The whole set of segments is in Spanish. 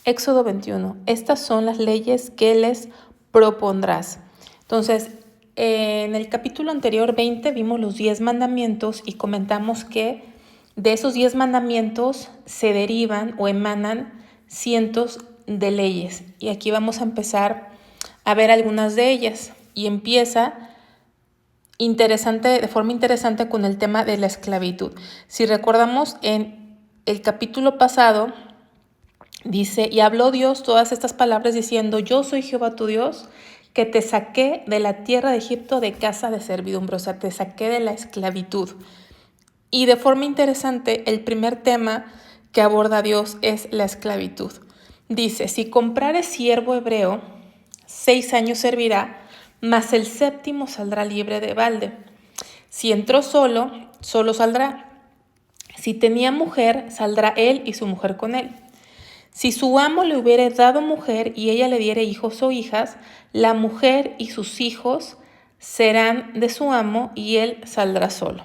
Éxodo 21. Estas son las leyes que les propondrás. Entonces, en el capítulo anterior 20 vimos los 10 mandamientos y comentamos que de esos 10 mandamientos se derivan o emanan cientos de leyes. Y aquí vamos a empezar a ver algunas de ellas. Y empieza de forma interesante con el tema de la esclavitud. Si recordamos en el capítulo pasado, dice, y habló Dios todas estas palabras diciendo, yo soy Jehová tu Dios, que te saqué de la tierra de Egipto de casa de servidumbre, o sea, te saqué de la esclavitud. Y de forma interesante, el primer tema que aborda Dios es la esclavitud. Dice, si comprares siervo hebreo, 6 años servirá, mas el 7º saldrá libre de balde. Si entró solo, solo saldrá. Si tenía mujer, saldrá él y su mujer con él. Si su amo le hubiere dado mujer y ella le diere hijos o hijas, la mujer y sus hijos serán de su amo y él saldrá solo.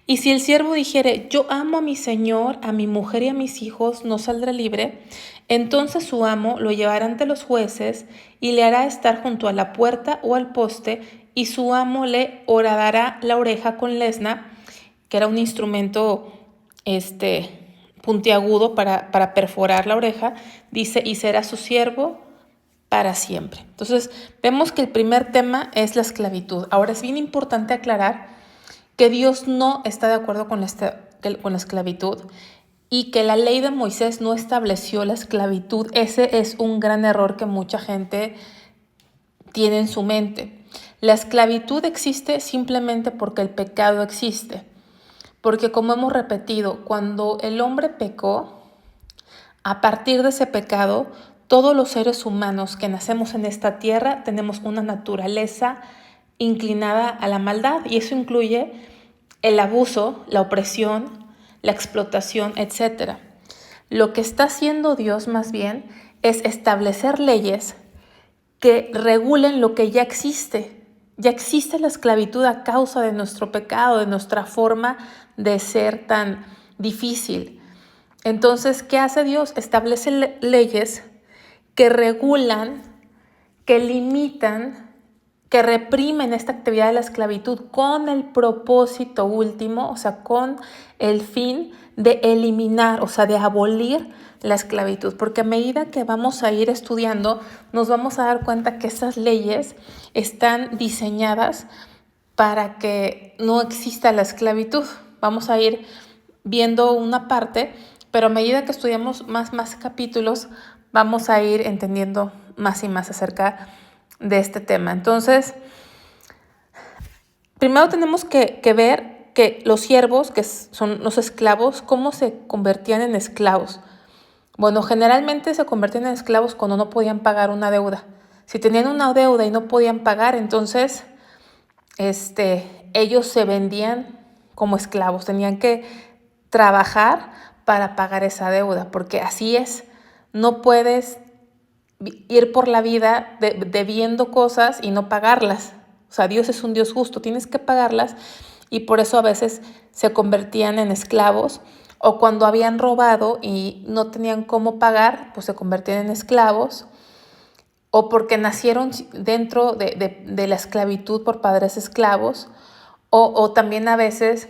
Y si el siervo dijere, yo amo a mi señor, a mi mujer y a mis hijos, no saldrá libre, entonces su amo lo llevará ante los jueces y le hará estar junto a la puerta o al poste, y su amo le horadará la oreja con lesna, que era un instrumento puntiagudo para perforar la oreja, dice, y será su siervo para siempre. Entonces, vemos que el primer tema es la esclavitud. Ahora, es bien importante aclarar que Dios no está de acuerdo con la esclavitud y que la ley de Moisés no estableció la esclavitud. Ese es un gran error que mucha gente tiene en su mente. La esclavitud existe simplemente porque el pecado existe. Porque como hemos repetido, cuando el hombre pecó, a partir de ese pecado, todos los seres humanos que nacemos en esta tierra tenemos una naturaleza inclinada a la maldad, y eso incluye el abuso, la opresión, la explotación, etc. Lo que está haciendo Dios más bien es establecer leyes que regulen lo que ya existe. Ya existe la esclavitud a causa de nuestro pecado, de nuestra forma de ser tan difícil. Entonces, ¿qué hace Dios? Establece leyes que regulan, que limitan, que reprimen esta actividad de la esclavitud con el propósito último, o sea, con el fin de eliminar, o sea, de abolir la esclavitud. Porque a medida que vamos a ir estudiando, nos vamos a dar cuenta que esas leyes están diseñadas para que no exista la esclavitud. Vamos a ir viendo una parte, pero a medida que estudiamos más capítulos, vamos a ir entendiendo más y más acerca de este tema. Entonces, primero tenemos que ver que los siervos, que son los esclavos, ¿cómo se convertían en esclavos? Bueno, generalmente se convertían en esclavos cuando no podían pagar una deuda. Si tenían una deuda y no podían pagar, entonces ellos se vendían como esclavos. Tenían que trabajar para pagar esa deuda, porque así es. No puedes ir por la vida debiendo cosas y no pagarlas. O sea, Dios es un Dios justo, tienes que pagarlas, y por eso a veces se convertían en esclavos, o cuando habían robado y no tenían cómo pagar, pues se convertían en esclavos, o porque nacieron dentro de la esclavitud por padres esclavos, o también a veces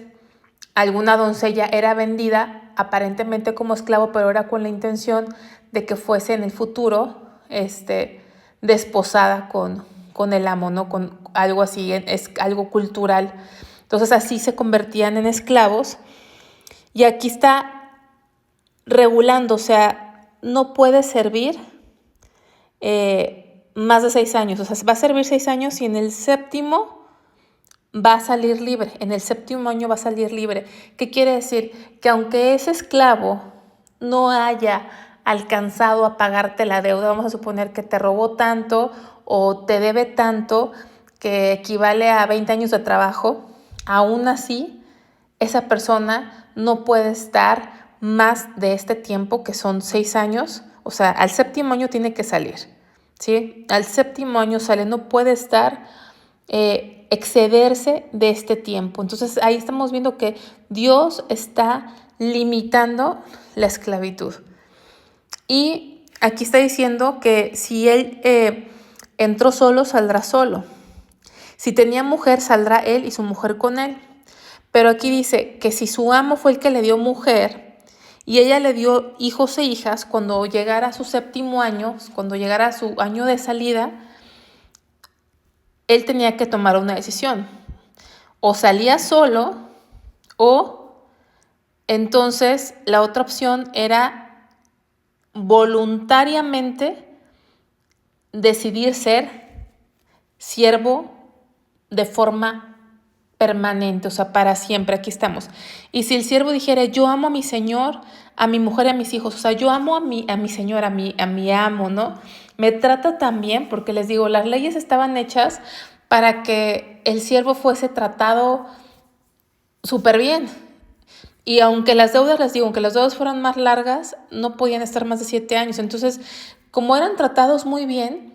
alguna doncella era vendida aparentemente como esclavo, pero era con la intención de que fuese en el futuro desposada con el amo, ¿no? Con algo así, es algo cultural. Entonces así se convertían en esclavos. Y aquí está regulando, o sea, no puede servir más de 6 años. O sea, va a servir 6 años y en el 7º va a salir libre. En el 7º año va a salir libre. ¿Qué quiere decir? Que aunque ese esclavo no haya alcanzado a pagarte la deuda, vamos a suponer que te robó tanto o te debe tanto que equivale a 20 años de trabajo, aún así esa persona no puede estar más de este tiempo, que son 6 años, o sea, al 7º año tiene que salir, ¿sí? Al 7º año sale, no puede estar, excederse de este tiempo. Entonces ahí estamos viendo que Dios está limitando la esclavitud. Y aquí está diciendo que si él entró solo, saldrá solo. Si tenía mujer, saldrá él y su mujer con él. Pero aquí dice que si su amo fue el que le dio mujer y ella le dio hijos e hijas, cuando llegara a su 7º año, cuando llegara a su año de salida, él tenía que tomar una decisión. O salía solo o entonces la otra opción era voluntariamente decidir ser siervo de forma permanente, o sea, para siempre, aquí estamos. Y si el siervo dijera, yo amo a mi Señor, a mi mujer y a mis hijos, o sea, yo amo a mi Señor, a mi amo, ¿no? Me trata tan bien, porque les digo, las leyes estaban hechas para que el siervo fuese tratado súper bien. Y aunque las deudas, les digo, aunque las deudas fueran más largas, no podían estar más de 7 años. Entonces, como eran tratados muy bien,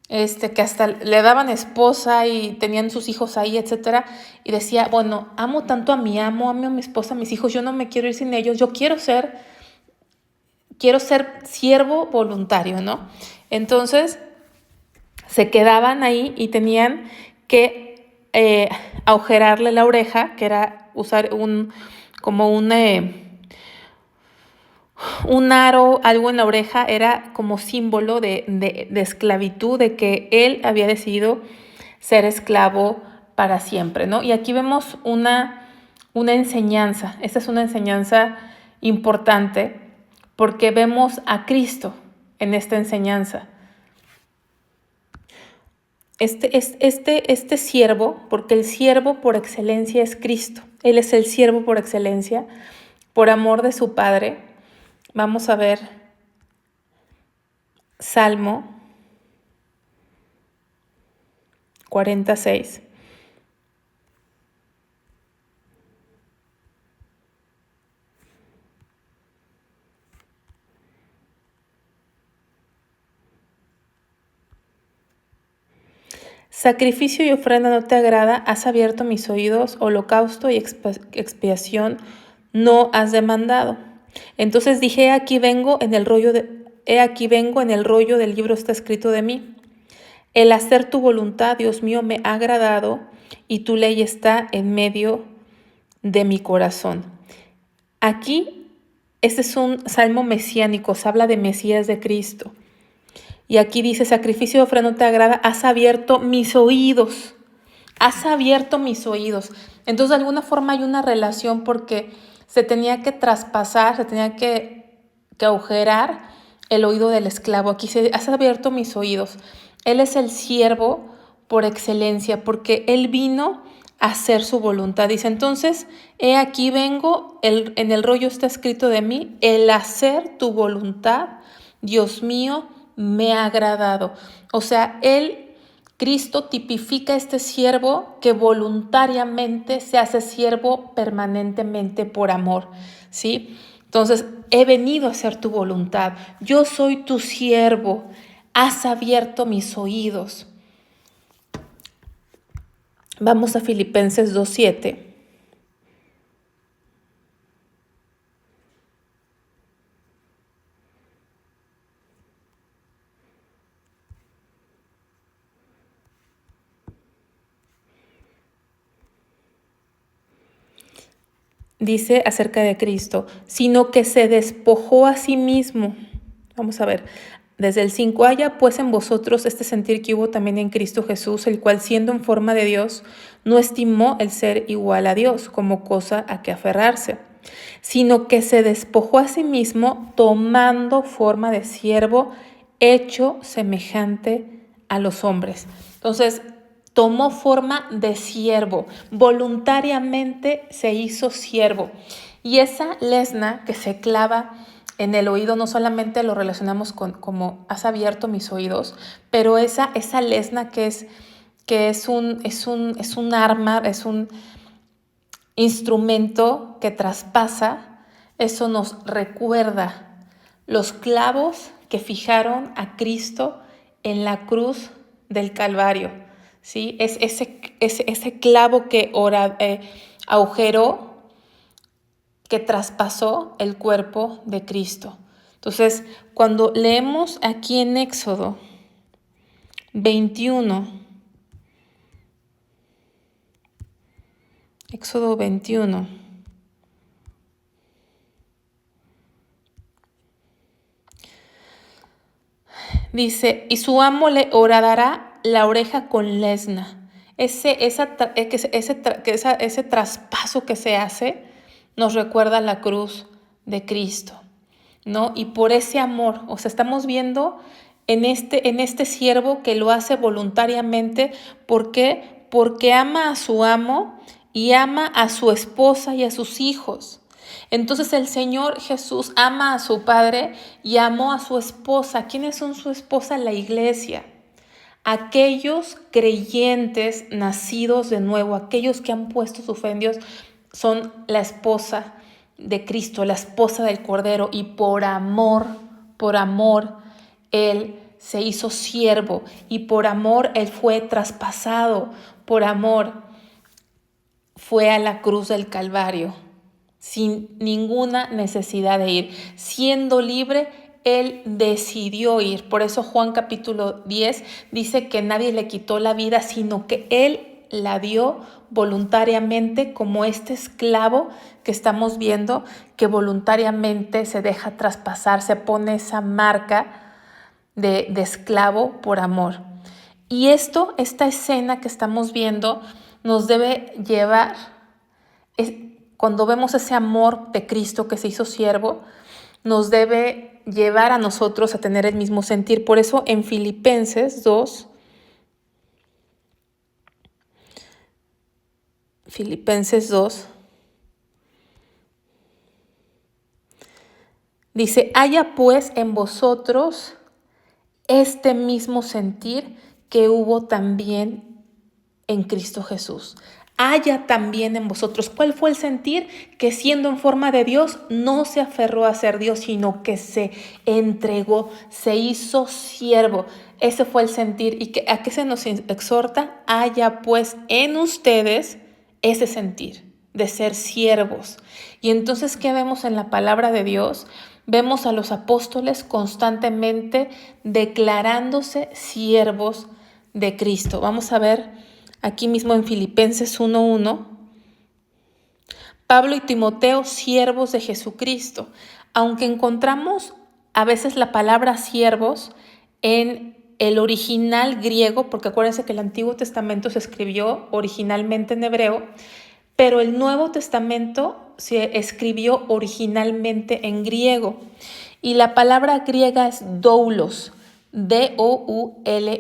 que hasta le daban esposa y tenían sus hijos ahí, etcétera, y decía, bueno, amo tanto a mi amo a mi esposa, a mis hijos, yo no me quiero ir sin ellos, yo quiero ser siervo voluntario, ¿no? Entonces, se quedaban ahí y tenían que agujerarle la oreja, que era usar como un aro, algo en la oreja, era como símbolo de esclavitud, de que él había decidido ser esclavo para siempre, ¿no? Y aquí vemos una enseñanza. Esta es una enseñanza importante porque vemos a Cristo en esta enseñanza. Este siervo, porque el siervo por excelencia es Cristo. Él es el siervo por excelencia, por amor de su Padre. Vamos a ver Salmo 46. Sacrificio y ofrenda no te agrada, has abierto mis oídos, holocausto y expiación no has demandado. Entonces dije, he aquí vengo, en el rollo del libro está escrito de mí. El hacer tu voluntad, Dios mío, me ha agradado y tu ley está en medio de mi corazón. Aquí, este es un salmo mesiánico, se habla de Mesías, de Cristo. Y aquí dice, sacrificio de ofrenda no te agrada, has abierto mis oídos. Has abierto mis oídos. Entonces, de alguna forma hay una relación porque se tenía que traspasar, se tenía que agujerar el oído del esclavo. Aquí se has abierto mis oídos. Él es el siervo por excelencia porque él vino a hacer su voluntad. Dice, entonces, he aquí vengo, en el rollo está escrito de mí, el hacer tu voluntad, Dios mío, me ha agradado. O sea, Cristo tipifica a este siervo que voluntariamente se hace siervo permanentemente por amor, ¿sí? Entonces, he venido a hacer tu voluntad. Yo soy tu siervo. Has abierto mis oídos. Vamos a Filipenses 2:7. Dice acerca de Cristo, sino que se despojó a sí mismo. Vamos a ver, desde el 5, haya pues en vosotros este sentir que hubo también en Cristo Jesús, el cual siendo en forma de Dios, no estimó el ser igual a Dios como cosa a que aferrarse, sino que se despojó a sí mismo tomando forma de siervo, hecho semejante a los hombres. Entonces, tomó forma de siervo, voluntariamente se hizo siervo. Y esa lesna que se clava en el oído, no solamente lo relacionamos con como has abierto mis oídos, pero esa lesna que es un arma, es un instrumento que traspasa, eso nos recuerda los clavos que fijaron a Cristo en la cruz del Calvario, ¿sí? Es ese clavo que agujeró, que traspasó el cuerpo de Cristo. Entonces, cuando leemos aquí en Éxodo 21, dice, y su amo le horadará la oreja con lesna. Ese traspaso que se hace nos recuerda la cruz de Cristo, ¿no? Y por ese amor, o sea, estamos viendo en este siervo que lo hace voluntariamente. ¿Por qué? Porque ama a su amo y ama a su esposa y a sus hijos. Entonces el Señor Jesús ama a su Padre y amó a su esposa. ¿Quiénes son su esposa? La iglesia. Aquellos creyentes nacidos de nuevo, aquellos que han puesto su fe en Dios, son la esposa de Cristo, la esposa del Cordero, y por amor, Él se hizo siervo, y por amor Él fue traspasado, por amor fue a la cruz del Calvario, sin ninguna necesidad de ir. Siendo libre, Él decidió ir. Por eso Juan capítulo 10 dice que nadie le quitó la vida, sino que Él la dio voluntariamente, como este esclavo que estamos viendo, que voluntariamente se deja traspasar, se pone esa marca de esclavo por amor. Y esta escena que estamos viendo nos debe llevar, cuando vemos ese amor de Cristo que se hizo siervo, nos debe llevar a nosotros a tener el mismo sentir. Por eso en Filipenses 2, dice, haya pues en vosotros este mismo sentir que hubo también en Cristo Jesús. Haya también en vosotros. ¿Cuál fue el sentir? Que siendo en forma de Dios, no se aferró a ser Dios, sino que se entregó, se hizo siervo. Ese fue el sentir. ¿Y a qué se nos exhorta? Haya pues en ustedes ese sentir de ser siervos. Y entonces, ¿qué vemos en la palabra de Dios? Vemos a los apóstoles constantemente declarándose siervos de Cristo. Vamos a ver aquí mismo en Filipenses 1:1. Pablo y Timoteo, siervos de Jesucristo. Aunque encontramos a veces la palabra siervos en el original griego, porque acuérdense que el Antiguo Testamento se escribió originalmente en hebreo, pero el Nuevo Testamento se escribió originalmente en griego. Y la palabra griega es doulos, D-O-U-L-O-S,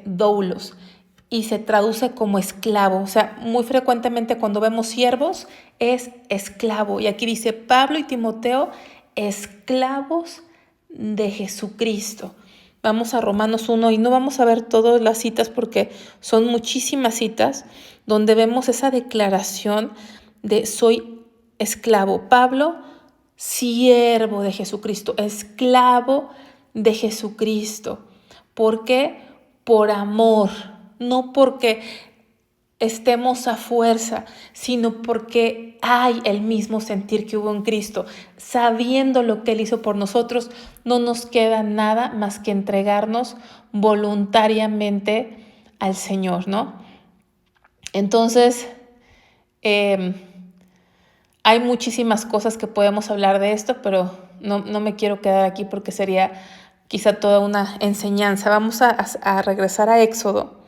doulos, y se traduce como esclavo. O sea, muy frecuentemente cuando vemos siervos es esclavo. Y aquí dice Pablo y Timoteo, esclavos de Jesucristo. Vamos a Romanos 1 y no vamos a ver todas las citas porque son muchísimas citas donde vemos esa declaración de soy esclavo. Pablo, siervo de Jesucristo, esclavo de Jesucristo. ¿Por qué? Por amor, no porque estemos a fuerza, sino porque hay el mismo sentir que hubo en Cristo. Sabiendo lo que Él hizo por nosotros, no nos queda nada más que entregarnos voluntariamente al Señor, ¿no? Entonces, hay muchísimas cosas que podemos hablar de esto, pero no me quiero quedar aquí porque sería quizá toda una enseñanza. Vamos a regresar a Éxodo.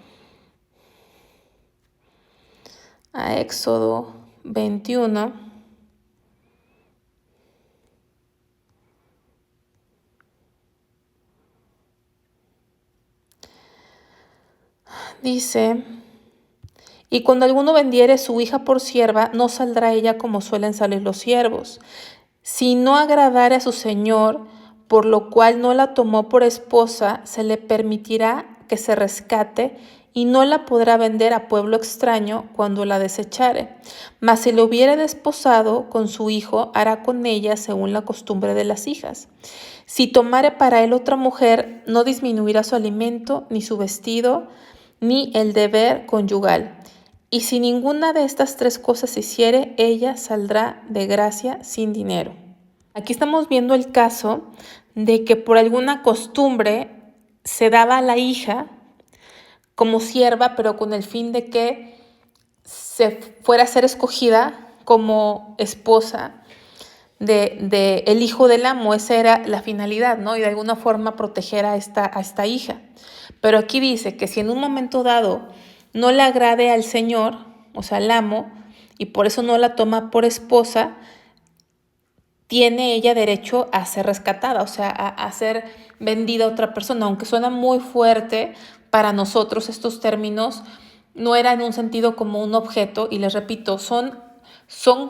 A Éxodo 21. Dice, y cuando alguno vendiere su hija por sierva, no saldrá ella como suelen salir los siervos. Si no agradare a su señor, por lo cual no la tomó por esposa, se le permitirá que se rescate y no la podrá vender a pueblo extraño cuando la desechare. Mas si lo hubiere desposado con su hijo, hará con ella según la costumbre de las hijas. Si tomare para él otra mujer, no disminuirá su alimento, ni su vestido, ni el deber conyugal. Y si ninguna de estas tres cosas hiciere, ella saldrá de gracia sin dinero. Aquí estamos viendo el caso de que por alguna costumbre se daba a la hija como sierva, pero con el fin de que se fuera a ser escogida como esposa de el hijo del amo. Esa era la finalidad, ¿no? Y de alguna forma proteger a esta hija. Pero aquí dice que si en un momento dado no le agrade al Señor, o sea, al amo, y por eso no la toma por esposa, tiene ella derecho a ser rescatada, o sea, a ser vendida a otra persona. Aunque suena muy fuerte, para nosotros estos términos no eran en un sentido como un objeto, y les repito, son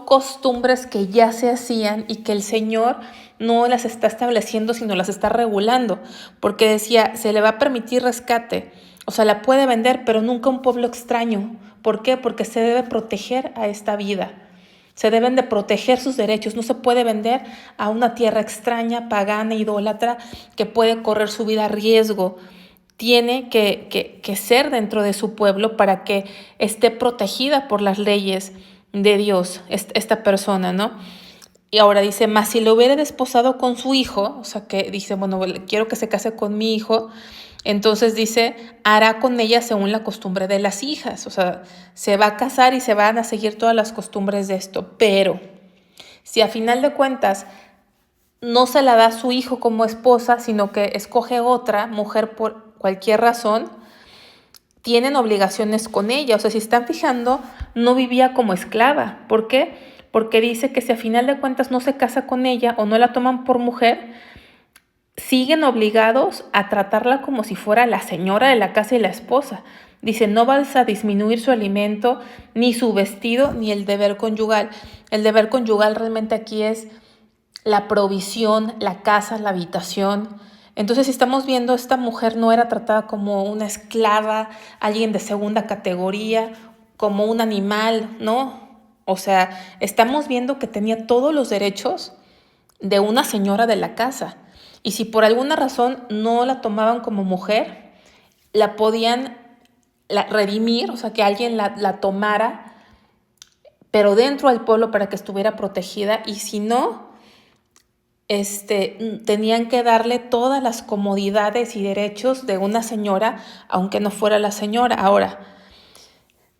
costumbres que ya se hacían y que el Señor no las está estableciendo, sino las está regulando, porque decía, se le va a permitir rescate, o sea, la puede vender, pero nunca a un pueblo extraño. ¿Por qué? Porque se debe proteger a esta vida. Se deben de proteger sus derechos. No se puede vender a una tierra extraña, pagana, idólatra, que puede correr su vida a riesgo. Tiene que ser dentro de su pueblo para que esté protegida por las leyes de Dios, esta persona, ¿no? Y ahora dice, más si lo hubiera desposado con su hijo, o sea que dice, bueno, quiero que se case con mi hijo, entonces dice, hará con ella según la costumbre de las hijas, o sea, se va a casar y se van a seguir todas las costumbres de esto, pero si a final de cuentas no se la da a su hijo como esposa, sino que escoge otra mujer por cualquier razón, tienen obligaciones con ella. O sea, si están fijando, no vivía como esclava. ¿Por qué? Porque dice que si a final de cuentas no se casa con ella o no la toman por mujer, siguen obligados a tratarla como si fuera la señora de la casa y la esposa. Dice, no vas a disminuir su alimento, ni su vestido, ni el deber conyugal. El deber conyugal realmente aquí es la provisión, la casa, la habitación. Entonces, si estamos viendo, esta mujer no era tratada como una esclava, alguien de segunda categoría, como un animal, ¿no? O sea, estamos viendo que tenía todos los derechos de una señora de la casa. Y si por alguna razón no la tomaban como mujer, la podían redimir, o sea, que alguien la tomara, pero dentro del pueblo para que estuviera protegida. Y si no, tenían que darle todas las comodidades y derechos de una señora, aunque no fuera la señora. Ahora,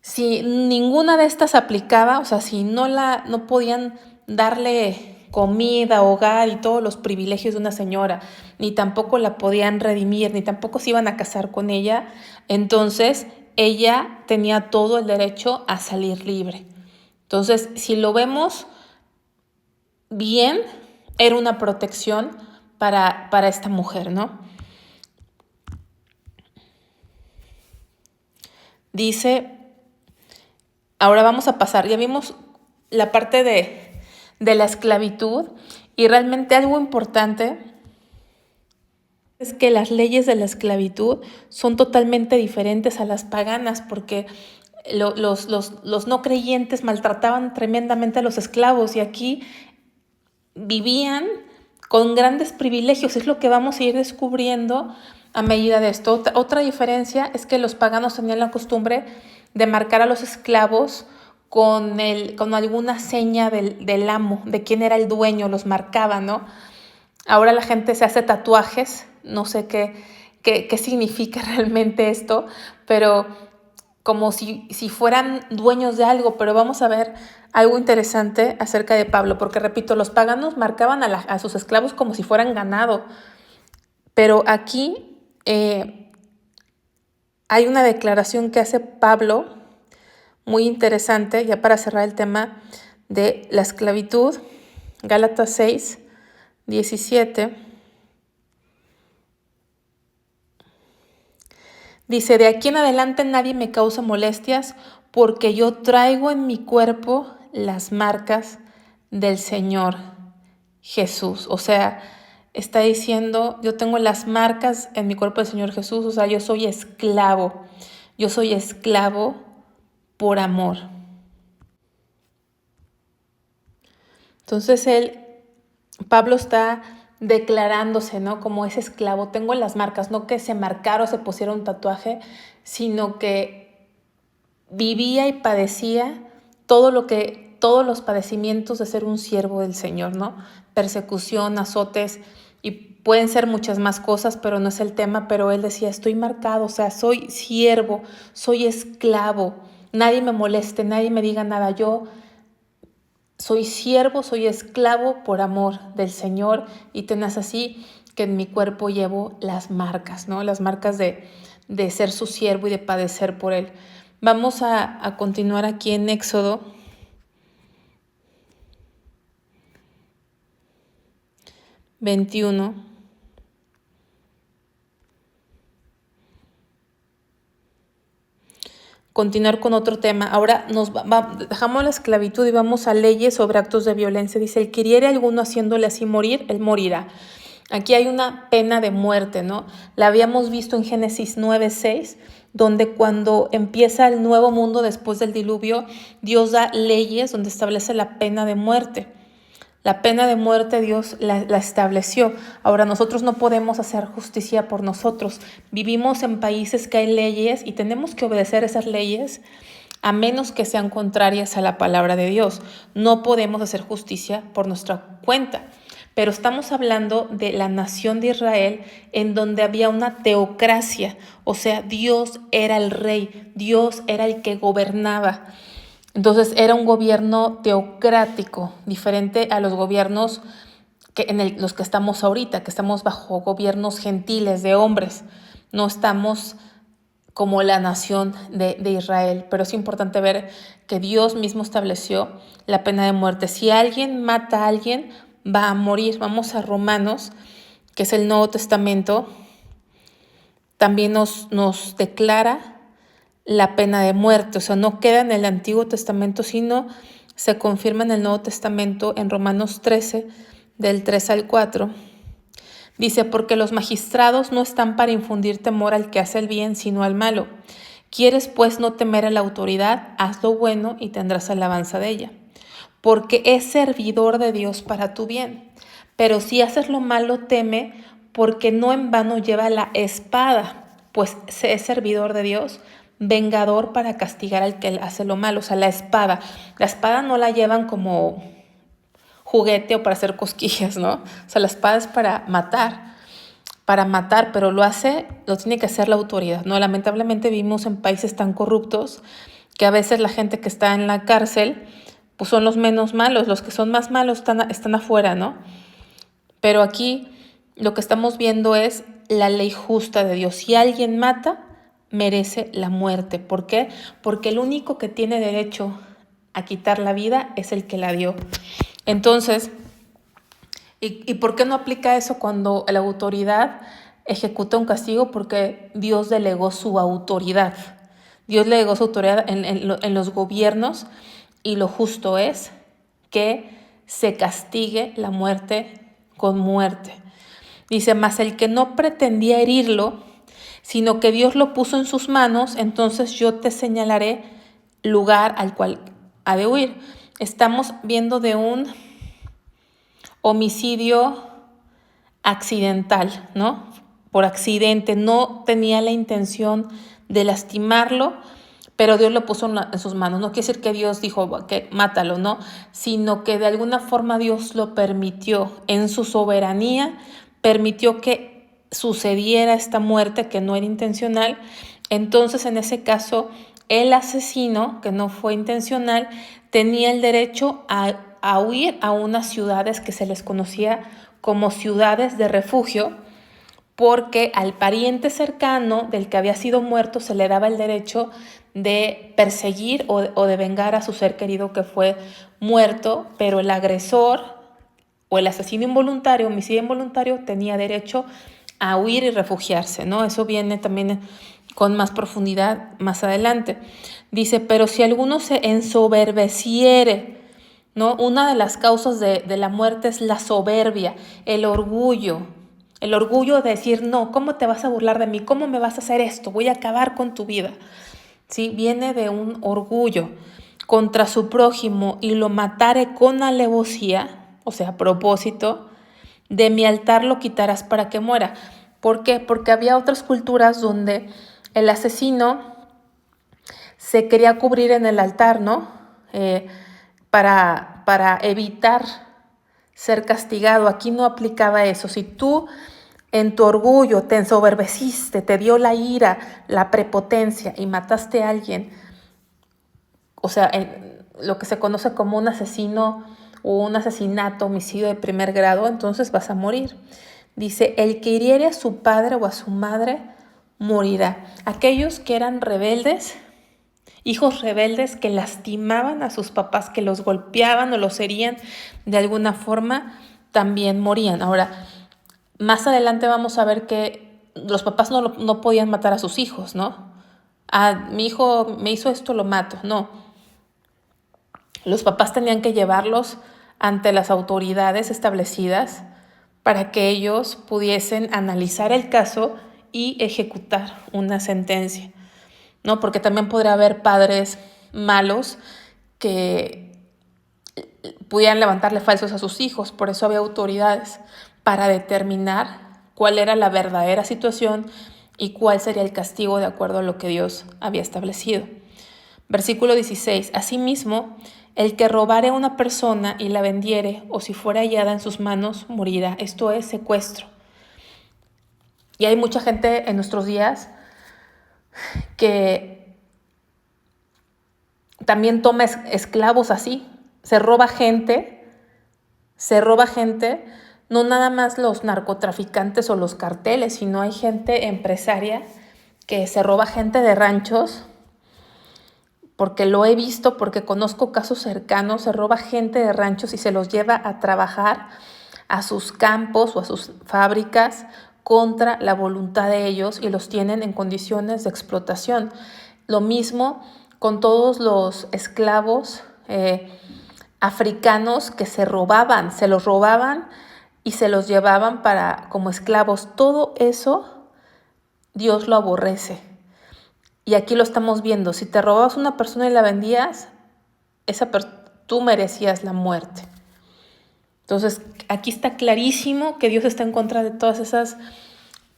si ninguna de estas aplicaba, o sea, si no podían darle comida, hogar y todos los privilegios de una señora, ni tampoco la podían redimir, ni tampoco se iban a casar con ella, entonces ella tenía todo el derecho a salir libre. Entonces, si lo vemos bien, era una protección para esta mujer, ¿no? Dice, ahora vamos a pasar, ya vimos la parte de la esclavitud, y realmente algo importante es que las leyes de la esclavitud son totalmente diferentes a las paganas, porque los no creyentes maltrataban tremendamente a los esclavos, y aquí vivían con grandes privilegios. Es lo que vamos a ir descubriendo a medida de esto. Otra diferencia es que los paganos tenían la costumbre de marcar a los esclavos con alguna seña del amo, de quién era el dueño, los marcaba, ¿no? Ahora la gente se hace tatuajes, no sé qué significa realmente esto, pero como si fueran dueños de algo. Pero vamos a ver algo interesante acerca de Pablo, porque repito, los paganos marcaban a sus esclavos como si fueran ganado, pero aquí hay una declaración que hace Pablo muy interesante, ya para cerrar el tema de la esclavitud. Gálatas 6, 17. Dice, de aquí en adelante nadie me causa molestias, porque yo traigo en mi cuerpo las marcas del Señor Jesús. O sea, está diciendo, yo tengo las marcas en mi cuerpo del Señor Jesús, o sea, yo soy esclavo por amor. Entonces Pablo está declarándose, ¿no? Como ese esclavo. Tengo las marcas, no que se marcara o se pusiera un tatuaje, sino que vivía y padecía todo todos los padecimientos de ser un siervo del Señor, ¿no? Persecución, azotes, y pueden ser muchas más cosas, pero no es el tema. Pero él decía, estoy marcado, o sea, soy siervo, soy esclavo, nadie me moleste, nadie me diga nada, yo soy siervo, soy esclavo por amor del Señor, y tenaz así que en mi cuerpo llevo las marcas, ¿no? Las marcas de ser su siervo y de padecer por él. Vamos a continuar aquí en Éxodo 21. Continuar con otro tema. Ahora dejamos la esclavitud y vamos a leyes sobre actos de violencia. Dice, el que hiriere a alguno haciéndole así morir, él morirá. Aquí hay una pena de muerte, ¿no? La habíamos visto en Génesis 9:6, donde cuando empieza el nuevo mundo después del diluvio, Dios da leyes donde establece la pena de muerte. La pena de muerte Dios la estableció. Ahora, nosotros no podemos hacer justicia por nosotros. Vivimos en países que hay leyes y tenemos que obedecer esas leyes a menos que sean contrarias a la palabra de Dios. No podemos hacer justicia por nuestra cuenta. Pero estamos hablando de la nación de Israel, en donde había una teocracia, o sea, Dios era el rey, Dios era el que gobernaba. Entonces era un gobierno teocrático, diferente a los gobiernos los que estamos ahorita, que estamos bajo gobiernos gentiles de hombres. No estamos como la nación de Israel, pero es importante ver que Dios mismo estableció la pena de muerte. Si alguien mata a alguien, va a morir. Vamos a Romanos, que es el Nuevo Testamento, también nos declara la pena de muerte, o sea, no queda en el Antiguo Testamento, sino se confirma en el Nuevo Testamento en Romanos 13, del 3 al 4. Dice, porque los magistrados no están para infundir temor al que hace el bien, sino al malo. ¿Quieres pues no temer a la autoridad? Haz lo bueno y tendrás alabanza de ella, porque es servidor de Dios para tu bien. Pero si haces lo malo, teme, porque no en vano lleva la espada, pues es servidor de Dios, vengador para castigar al que hace lo malo. O sea, la espada no la llevan como juguete o para hacer cosquillas, ¿no? O sea, la espada es para matar, pero lo tiene que hacer la autoridad, ¿no? Lamentablemente vivimos en países tan corruptos que a veces la gente que está en la cárcel, pues son los menos malos, los que son más malos están afuera, ¿no? Pero aquí lo que estamos viendo es la ley justa de Dios. Si alguien mata, merece la muerte. ¿Por qué? Porque el único que tiene derecho a quitar la vida es el que la dio. Entonces, ¿y por qué no aplica eso cuando la autoridad ejecuta un castigo? Porque Dios delegó su autoridad. Dios delegó su autoridad en los gobiernos, y lo justo es que se castigue la muerte con muerte. Dice, mas el que no pretendía herirlo, sino que Dios lo puso en sus manos, entonces yo te señalaré lugar al cual ha de huir. Estamos viendo de un homicidio accidental, ¿no? Por accidente, no tenía la intención de lastimarlo, pero Dios lo puso en sus manos. No quiere decir que Dios dijo que mátalo, no, sino que de alguna forma Dios lo permitió en su soberanía, permitió que sucediera esta muerte que no era intencional. Entonces, en ese caso, el asesino, que no fue intencional, tenía el derecho a huir a unas ciudades que se les conocía como ciudades de refugio, porque al pariente cercano del que había sido muerto se le daba el derecho de perseguir o de vengar a su ser querido que fue muerto, pero el agresor o el asesino involuntario, homicidio involuntario, tenía derecho a huir y refugiarse, ¿no? Eso viene también con más profundidad más adelante. Dice, pero si alguno se ensoberbeciere, ¿no? Una de las causas de la muerte es la soberbia, el orgullo de decir, no, ¿cómo te vas a burlar de mí? ¿Cómo me vas a hacer esto? Voy a acabar con tu vida. ¿Sí? Viene de un orgullo contra su prójimo y lo matare con alevosía, o sea, a propósito, de mi altar lo quitarás para que muera. ¿Por qué? Porque había otras culturas donde el asesino se quería cubrir en el altar, ¿no? para evitar ser castigado. Aquí no aplicaba eso. Si tú en tu orgullo te ensoberbeciste, te dio la ira, la prepotencia y mataste a alguien, o sea, lo que se conoce como un asesino o un asesinato, homicidio de primer grado, entonces vas a morir. Dice, el que hiriere a su padre o a su madre morirá. Aquellos que eran rebeldes, hijos rebeldes que lastimaban a sus papás, que los golpeaban o los herían de alguna forma, también morían. Ahora, más adelante vamos a ver que los papás no podían matar a sus hijos, ¿no? Mi hijo me hizo esto, lo mato. No. Los papás tenían que llevarlos ante las autoridades establecidas para que ellos pudiesen analizar el caso y ejecutar una sentencia, ¿no? Porque también podría haber padres malos que pudieran levantarle falsos a sus hijos. Por eso había autoridades para determinar cuál era la verdadera situación y cuál sería el castigo de acuerdo a lo que Dios había establecido. Versículo 16. Asimismo, el que robare a una persona y la vendiere, o si fuera hallada en sus manos, morirá. Esto es secuestro. Y hay mucha gente en nuestros días que también toma esclavos así. Se roba gente, no nada más los narcotraficantes o los carteles, sino hay gente empresaria que se roba gente de ranchos, porque lo he visto, porque conozco casos cercanos, se roba gente de ranchos y se los lleva a trabajar a sus campos o a sus fábricas contra la voluntad de ellos y los tienen en condiciones de explotación. Lo mismo con todos los esclavos africanos que se los robaban y se los llevaban como esclavos. Todo eso Dios lo aborrece. Y aquí lo estamos viendo. Si te robabas una persona y la vendías, tú merecías la muerte. Entonces, aquí está clarísimo que Dios está en contra de todas esas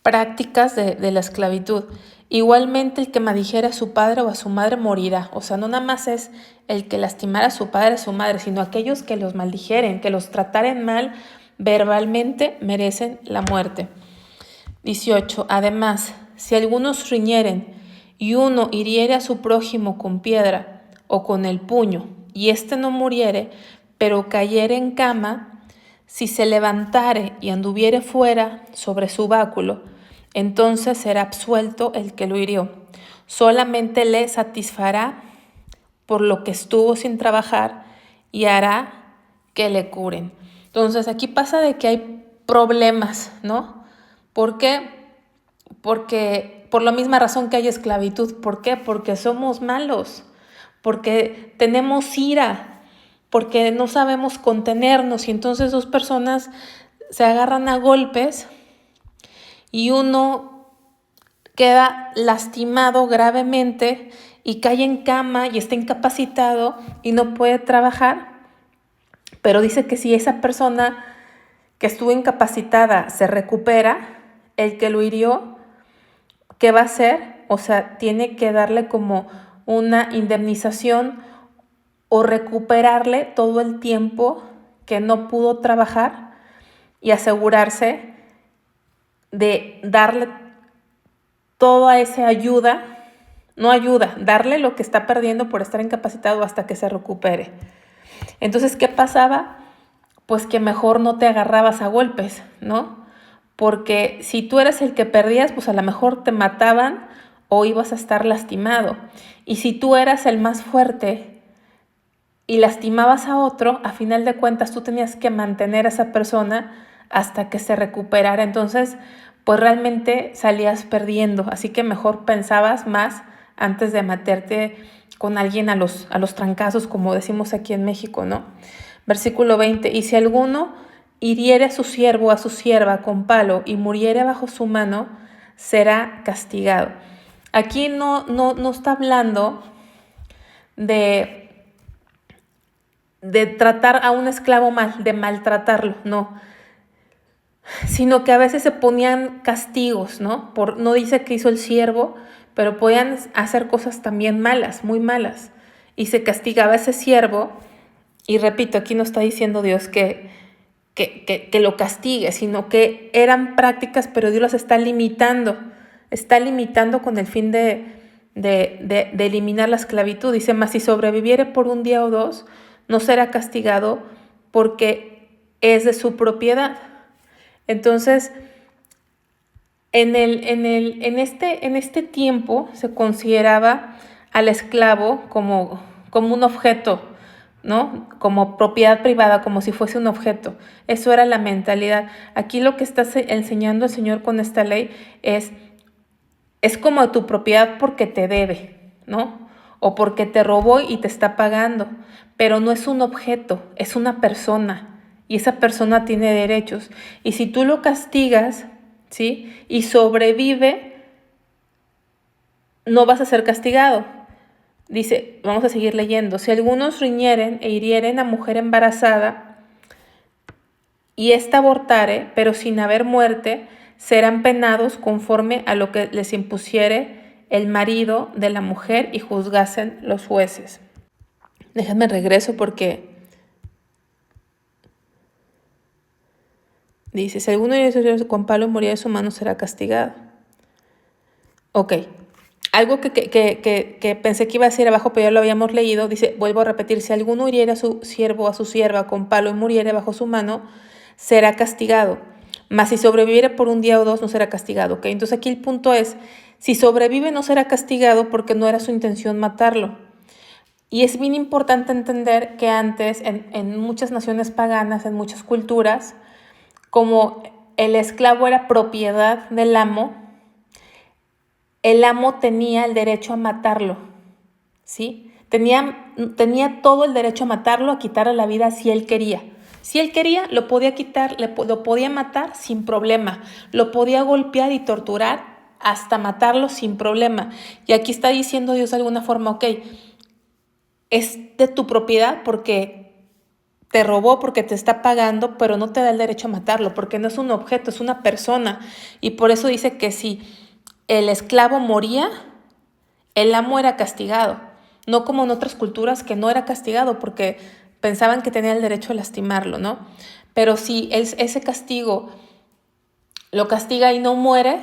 prácticas de la esclavitud. Igualmente, el que maldijera a su padre o a su madre morirá. O sea, no nada más es el que lastimara a su padre o a su madre, sino aquellos que los maldijeren, que los trataren mal verbalmente, merecen la muerte. 18. Además, si algunos riñeren y uno hiriere a su prójimo con piedra o con el puño, y éste no muriere, pero cayere en cama, si se levantare y anduviere fuera sobre su báculo, entonces será absuelto el que lo hirió. Solamente le satisfará por lo que estuvo sin trabajar y hará que le curen. Entonces aquí pasa de que hay problemas, ¿no? ¿Por qué? Porque por la misma razón que hay esclavitud. ¿Por qué? Porque somos malos, porque tenemos ira, porque no sabemos contenernos y entonces dos personas se agarran a golpes y uno queda lastimado gravemente y cae en cama y está incapacitado y no puede trabajar. Pero dice que si esa persona que estuvo incapacitada se recupera, el que lo hirió, ¿qué va a hacer? O sea, tiene que darle como una indemnización o recuperarle todo el tiempo que no pudo trabajar y asegurarse de darle toda esa darle lo que está perdiendo por estar incapacitado hasta que se recupere. Entonces, ¿qué pasaba? Pues que mejor no te agarrabas a golpes, ¿no? Porque si tú eres el que perdías, pues a lo mejor te mataban o ibas a estar lastimado. Y si tú eras el más fuerte y lastimabas a otro, a final de cuentas tú tenías que mantener a esa persona hasta que se recuperara. Entonces, pues realmente salías perdiendo. Así que mejor pensabas más antes de meterte con alguien a los trancazos, como decimos aquí en México, ¿no? Versículo 20. Y si alguno hiriere a su siervo o a su sierva con palo y muriere bajo su mano, será castigado. Aquí no está hablando de tratar a un esclavo mal, de maltratarlo, no. Sino que a veces se ponían castigos, ¿no? No dice que hizo el siervo, pero podían hacer cosas también malas, muy malas. Y se castigaba a ese siervo Y repito, aquí no está diciendo Dios que lo castigue, sino que eran prácticas, pero Dios las está limitando con el fin de eliminar la esclavitud. Dice, mas si sobreviviere por un día o dos, no será castigado porque es de su propiedad. Entonces, en este tiempo se consideraba al esclavo como un objeto, ¿no? Como propiedad privada, como si fuese un objeto. Eso era la mentalidad. Aquí lo que está enseñando el Señor con esta ley es como tu propiedad porque te debe, ¿no? O porque te robó y te está pagando, pero no es un objeto, es una persona y esa persona tiene derechos. Y si tú lo castigas, ¿sí? Y sobrevive, no vas a ser castigado. Dice, vamos a seguir leyendo, si algunos riñeren e hirieren a mujer embarazada y ésta abortare, pero sin haber muerte, serán penados conforme a lo que les impusiere el marido de la mujer y juzgasen los jueces. Déjenme regreso porque dice, si alguno hiriere con palo y muriera de su mano, será castigado. Ok. Algo que pensé que iba a decir abajo, pero ya lo habíamos leído, dice, vuelvo a repetir, si alguno hiriera a su siervo o a su sierva con palo y muriere bajo su mano, será castigado. Mas si sobreviviere por un día o dos, no será castigado. ¿Okay? Entonces aquí el punto es, si sobrevive no será castigado porque no era su intención matarlo. Y es bien importante entender que antes, en muchas naciones paganas, en muchas culturas, como el esclavo era propiedad del amo, el amo tenía el derecho a matarlo, ¿sí? Tenía todo el derecho a matarlo, a quitarle la vida si él quería. Si él quería, lo podía quitar, lo podía matar sin problema. Lo podía golpear y torturar hasta matarlo sin problema. Y aquí está diciendo Dios de alguna forma, ok, es de tu propiedad porque te robó, porque te está pagando, pero no te da el derecho a matarlo, porque no es un objeto, es una persona. Y por eso dice que si el esclavo moría, el amo era castigado, no como en otras culturas que no era castigado porque pensaban que tenía el derecho a lastimarlo, ¿no? Pero si ese castigo lo castiga y no muere,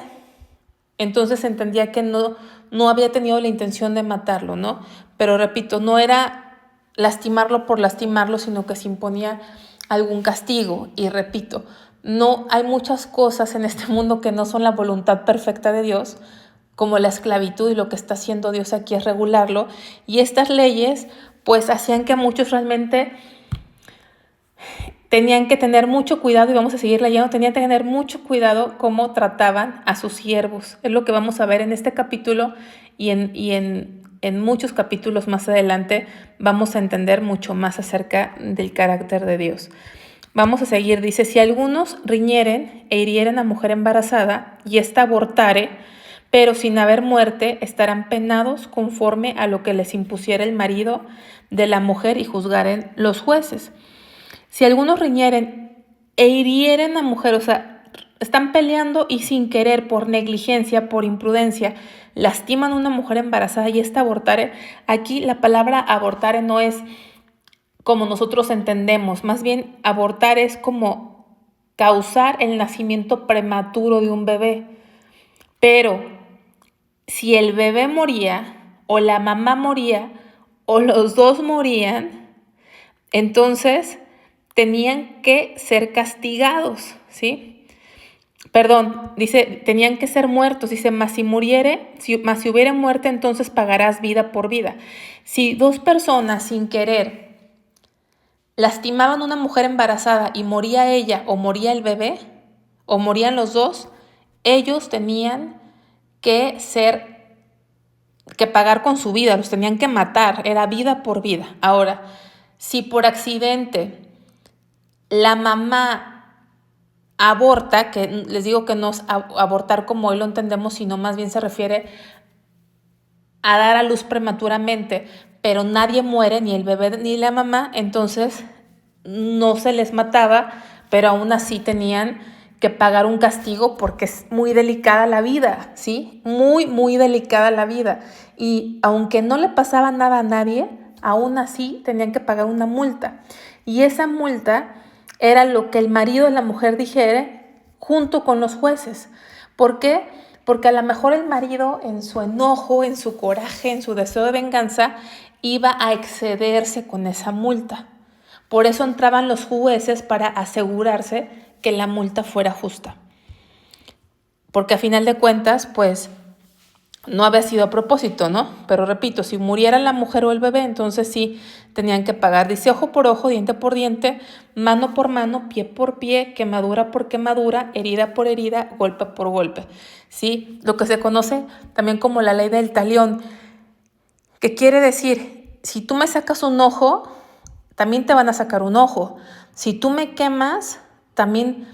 entonces entendía que no había tenido la intención de matarlo, ¿no? Pero repito, no era lastimarlo por lastimarlo, sino que se imponía algún castigo. Y repito, no hay muchas cosas en este mundo que no son la voluntad perfecta de Dios, como la esclavitud, y lo que está haciendo Dios aquí es regularlo. Y estas leyes pues hacían que muchos realmente tenían que tener mucho cuidado, y vamos a seguir leyendo, tenían que tener mucho cuidado cómo trataban a sus siervos. Es lo que vamos a ver en este capítulo y en muchos capítulos más adelante vamos a entender mucho más acerca del carácter de Dios. Vamos a seguir, dice, si algunos riñeren e hirieren a mujer embarazada y ésta abortare, pero sin haber muerte, estarán penados conforme a lo que les impusiera el marido de la mujer y juzgaren los jueces. Si algunos riñeren e hirieren a mujer, o sea, están peleando y sin querer, por negligencia, por imprudencia, lastiman a una mujer embarazada y ésta abortare, aquí la palabra abortare no es como nosotros entendemos, más bien abortar es como causar el nacimiento prematuro de un bebé. Pero si el bebé moría, o la mamá moría, o los dos morían, entonces tenían que ser castigados, ¿sí? Perdón, dice, tenían que ser muertos. Dice, mas si hubiere muerte, entonces pagarás vida por vida. Si dos personas sin querer lastimaban a una mujer embarazada y moría ella o moría el bebé, o morían los dos, ellos tenían que pagar con su vida, los tenían que matar, era vida por vida. Ahora, si por accidente la mamá aborta, que les digo que no es abortar como hoy lo entendemos, sino más bien se refiere a dar a luz prematuramente, pero nadie muere, ni el bebé ni la mamá, entonces no se les mataba, pero aún así tenían que pagar un castigo porque es muy delicada la vida, ¿sí? Muy, muy delicada la vida. Y aunque no le pasaba nada a nadie, aún así tenían que pagar una multa. Y esa multa era lo que el marido de la mujer dijera junto con los jueces. ¿Por qué? Porque a lo mejor el marido, en su enojo, en su coraje, en su deseo de venganza, iba a excederse con esa multa. Por eso entraban los jueces para asegurarse que la multa fuera justa. Porque a final de cuentas, pues, no había sido a propósito, ¿no? Pero repito, si muriera la mujer o el bebé, entonces sí tenían que pagar. Dice ojo por ojo, diente por diente, mano por mano, pie por pie, quemadura por quemadura, herida por herida, golpe por golpe. ¿Sí? Lo que se conoce también como la ley del talión, que quiere decir, si tú me sacas un ojo, también te van a sacar un ojo. Si tú me quemas, también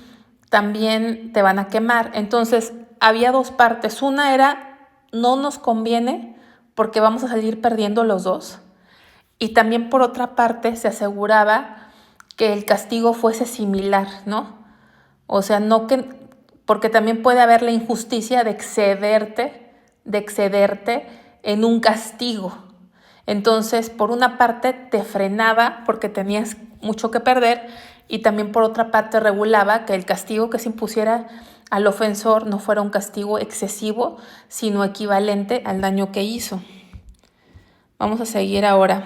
te van a quemar. Entonces, había dos partes. Una era, no nos conviene porque vamos a salir perdiendo los dos. Y también por otra parte se aseguraba que el castigo fuese similar, ¿no? O sea, no que, porque también puede haber la injusticia de excederte en un castigo. Entonces, por una parte te frenaba porque tenías mucho que perder y también por otra parte regulaba que el castigo que se impusiera al ofensor no fuera un castigo excesivo, sino equivalente al daño que hizo. Vamos a seguir ahora.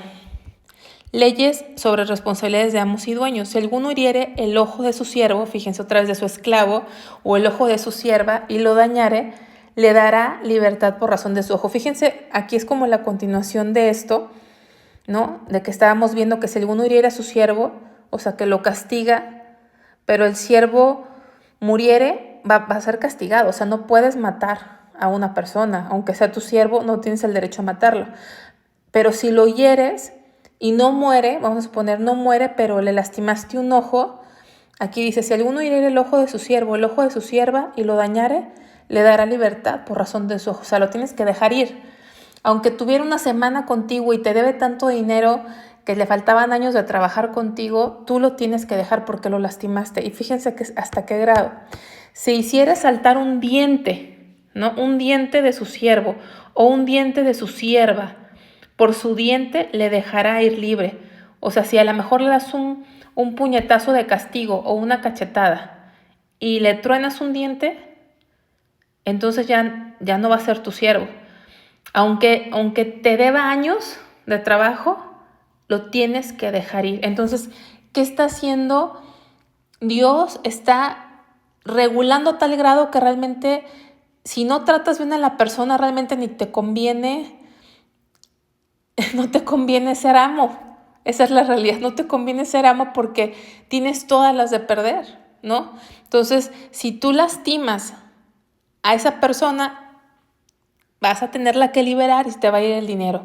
Leyes sobre responsabilidades de amos y dueños. Si alguno hiriere el ojo de su siervo, fíjense otra vez de su esclavo, o el ojo de su sierva, y lo dañare, le dará libertad por razón de su ojo. Fíjense, aquí es como la continuación de esto, ¿no? De que estábamos viendo que si alguno hiriere a su siervo, o sea, que lo castiga, pero el siervo muriere, va a ser castigado. O sea, no puedes matar a una persona, aunque sea tu siervo, no tienes el derecho a matarlo. Pero si lo hieres y no muere, vamos a suponer no muere, pero le lastimaste un ojo, aquí dice, si alguno hiriere el ojo de su siervo, el ojo de su sierva, y lo dañare, le dará libertad por razón de su ojo. O sea, lo tienes que dejar ir. Aunque tuviera una semana contigo y te debe tanto dinero que le faltaban años de trabajar contigo, tú lo tienes que dejar porque lo lastimaste. Y fíjense que hasta qué grado. Si hiciera saltar un diente, ¿no? Un diente de su siervo o un diente de su sierva, por su diente le dejará ir libre. O sea, si a lo mejor le das un puñetazo de castigo o una cachetada y le truenas un diente, entonces ya no va a ser tu siervo. Aunque te deba años de trabajo, lo tienes que dejar ir. Entonces, ¿qué está haciendo? Dios está regulando a tal grado que realmente, si no tratas bien a la persona, realmente ni te conviene, no te conviene ser amo. Esa es la realidad, no te conviene ser amo porque tienes todas las de perder, ¿no? Entonces, si tú lastimas a esa persona, vas a tenerla que liberar y te va a ir el dinero,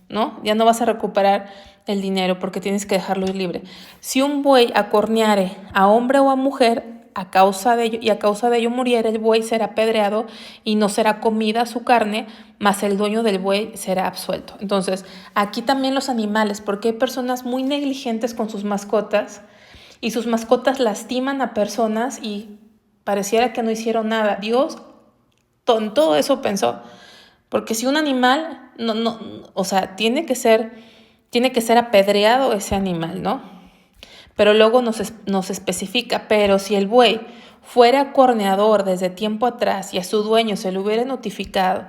¿no? Ya no vas a recuperar el dinero porque tienes que dejarlo ir libre. Si un buey acorneare a hombre o a mujer, a causa de ello muriere, el buey será apedreado y no será comida su carne, mas el dueño del buey será absuelto. Entonces, aquí también los animales, porque hay personas muy negligentes con sus mascotas y sus mascotas lastiman a personas y pareciera que no hicieron nada. Dios en todo eso pensó. Porque si un animal, o sea, tiene que ser apedreado ese animal, ¿no? Pero luego nos especifica, pero si el buey fuera corneador desde tiempo atrás y a su dueño se le hubiera notificado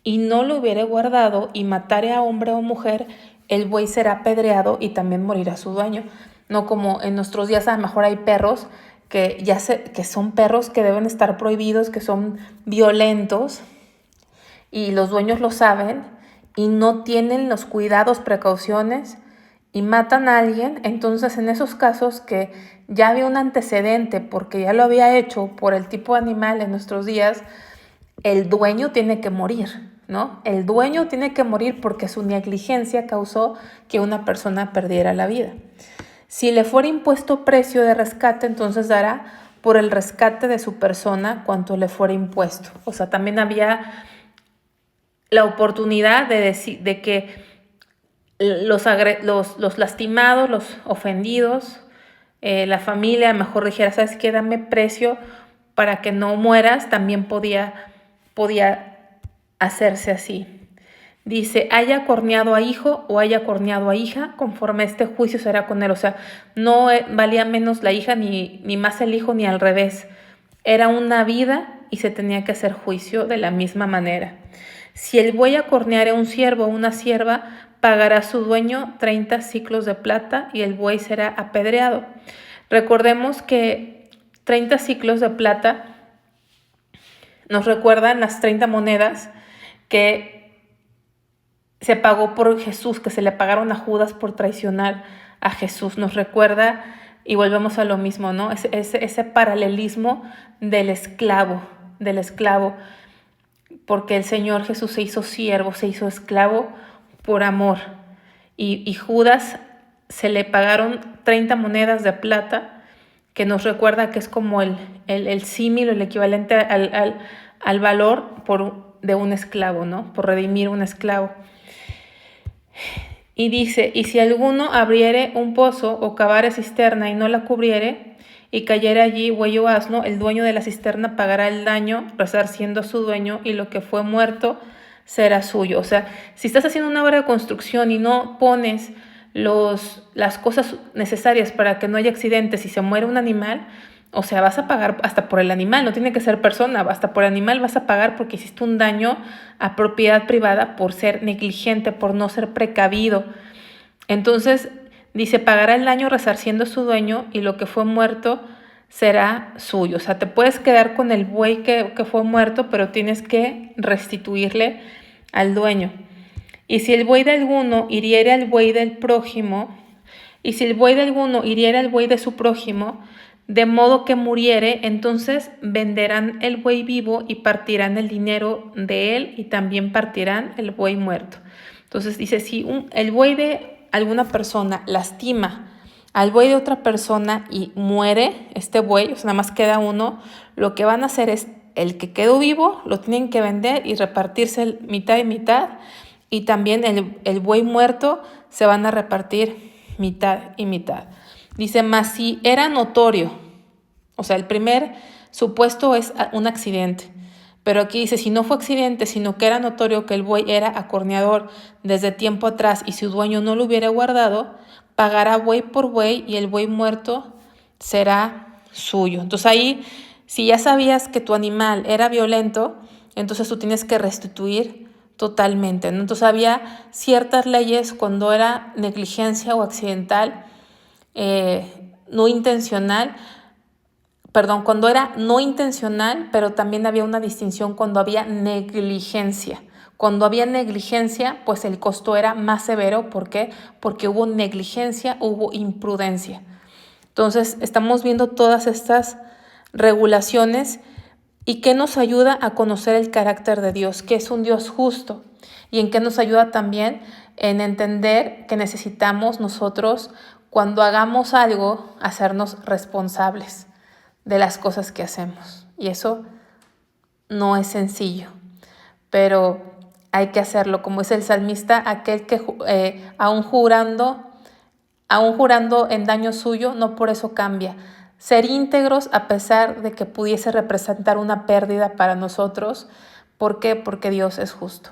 y no lo hubiera guardado y matare a hombre o mujer, el buey será apedreado y también morirá su dueño. No como en nuestros días a lo mejor hay perros que son perros que deben estar prohibidos, que son violentos, y los dueños lo saben y no tienen los cuidados, precauciones y matan a alguien. Entonces, en esos casos que ya había un antecedente porque ya lo había hecho por el tipo de animal en nuestros días, el dueño tiene que morir, ¿no? El dueño tiene que morir porque su negligencia causó que una persona perdiera la vida. Si le fuera impuesto precio de rescate, entonces dará por el rescate de su persona cuanto le fuera impuesto. O sea, también había la oportunidad de que los lastimados, los ofendidos, la familia, a lo mejor dijera, ¿sabes qué? Dame precio para que no mueras, también podía hacerse así. dice, haya corneado a hijo o haya corneado a hija, conforme este juicio será con él. O sea, no valía menos la hija ni más el hijo ni al revés. Era una vida y se tenía que hacer juicio de la misma manera. Si el buey acorneare a un siervo o una sierva, pagará su dueño 30 siclos de plata y el buey será apedreado. Recordemos que 30 siclos de plata nos recuerdan las 30 monedas que se pagó por Jesús, que se le pagaron a Judas por traicionar a Jesús. Nos recuerda, y volvemos a lo mismo, ¿no? Ese paralelismo del esclavo, porque el Señor Jesús se hizo siervo, se hizo esclavo por amor. Y Judas se le pagaron 30 monedas de plata, que nos recuerda que es como el símil, el equivalente al valor de un esclavo, ¿no? Por redimir un esclavo. Y dice, y si alguno abriere un pozo o cavare cisterna y no la cubriere, y cayere allí buey o asno, el dueño de la cisterna pagará el daño, resarciendo a su dueño, y lo que fue muerto será suyo. O sea, si estás haciendo una obra de construcción y no pones las cosas necesarias para que no haya accidentes y se muere un animal, o sea, vas a pagar hasta por el animal, no tiene que ser persona, hasta por animal vas a pagar porque hiciste un daño a propiedad privada por ser negligente, por no ser precavido. Entonces, dice, pagará el daño resarciendo a su dueño y lo que fue muerto será suyo. O sea, te puedes quedar con el buey que fue muerto, pero tienes que restituirle al dueño. Y si el buey de alguno hiriere al buey del prójimo, y si el buey de alguno hiriere al buey de su prójimo, de modo que muriere, entonces venderán el buey vivo y partirán el dinero de él y también partirán el buey muerto. Entonces dice, si el buey de alguna persona lastima al buey de otra persona y muere este buey, o sea, nada más queda uno, lo que van a hacer es el que quedó vivo lo tienen que vender y repartirse mitad y mitad, y también el buey muerto se van a repartir mitad y mitad. Dice, mas si era notorio, o sea, el primer supuesto es un accidente, pero aquí dice, si no fue accidente, sino que era notorio que el buey era acorneador desde tiempo atrás y su dueño no lo hubiera guardado, pagará buey por buey y el buey muerto será suyo. Entonces ahí, si ya sabías que tu animal era violento, entonces tú tienes que restituir totalmente, ¿no? Entonces había ciertas leyes cuando era negligencia o accidental, no intencional, cuando era no intencional, pero también había una distinción cuando había negligencia. Cuando había negligencia, pues el costo era más severo. ¿Por qué? Porque hubo negligencia, hubo imprudencia. Entonces, estamos viendo todas estas regulaciones y qué nos ayuda a conocer el carácter de Dios, que es un Dios justo, y en qué nos ayuda también en entender que necesitamos nosotros, cuando hagamos algo, hacernos responsables de las cosas que hacemos. Y eso no es sencillo, pero hay que hacerlo. Como es el salmista, aquel que aún jurando en daño suyo, no por eso cambia. Ser íntegros a pesar de que pudiese representar una pérdida para nosotros. ¿Por qué? Porque Dios es justo.